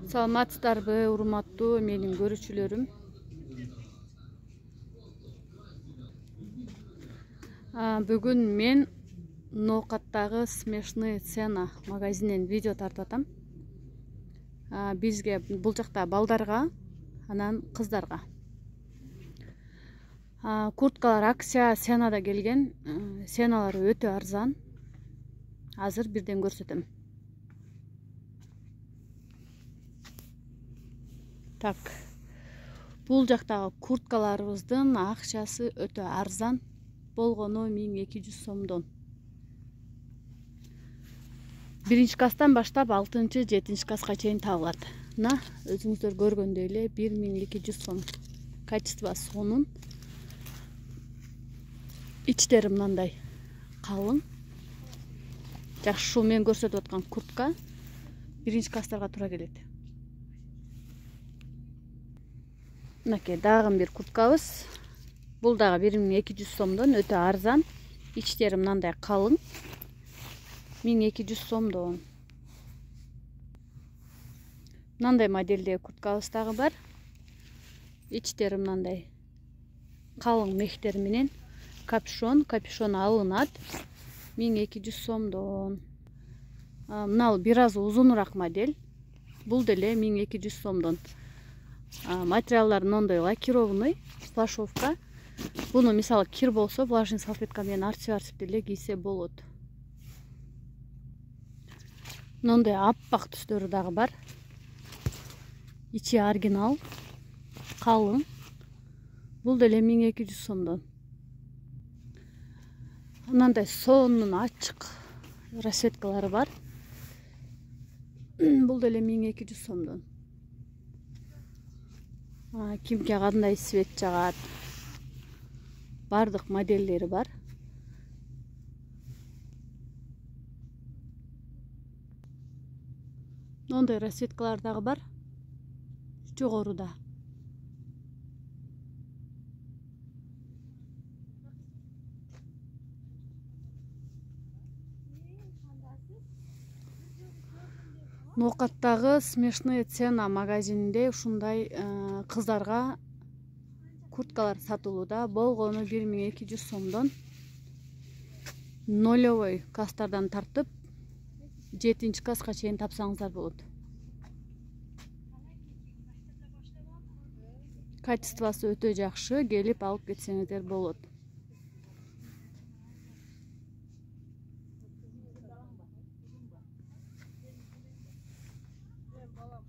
Саламатсыздарбы, урматтуу менин көрүүчүлөрүм. Бүгүн мен Ноокаттагы смешный цена магазининен видео тартып атам. Бизге бул жакта балдарга, анан кыздарга курткалар акция Сенада келген. Сеналары өтө арзан. Азыр бирден көрсөтөм. Так, бул жактагы курткаларыбыздын акчасы өтө арзан, болгону 1200 сомдон. Биринчи касстан баштап 6-7 касска чейин табылат. Мына өзүңүздөр көргөндөй эле 1200 сом. Качество сонун. Ичтери мындай калың. Жакшы, мен көрсөтүп аткан куртка биринчи касстарга туура келет. Мынакей дагы бир курткабыз. Бул дагы 1200 сомдон, өтө арзан. Ичтери мындай калың. 1200 сомдон. Мындай модельдеги курткабыз дагы бар. Ичтери мындай калың мехтер менен. Капюшон алынат. 1200 сомдон. Мына бир аз узунураак модель. Бул деле 1200 сомдон. Материалдар мындай лакированный, плашовка. Буну мисалы кир болсо, влажный салфетка менен арчып деле кийсе болот. Мындай аппак түстөрү дагы бар. Ичи оригинал, калың. Бул деле 1200 сомдон. Мындай сонун ачык расцветкалары бар. Бул деле 1200 сомдон. Кимге кандай свет жагат. Бардык модельдери бар. Мындай расцветкалар дагы бар. Жогоруда. Ноокаттагы смешный цена магазининде ушундай кыздарга курткалар сатылууда. Болгону 1200 сомдон. Нолевой касстардан тартып 7 касска чейин тапсаңыздар болот. Качествосы өтө жакшы, келип алып кетсеңиздер болот.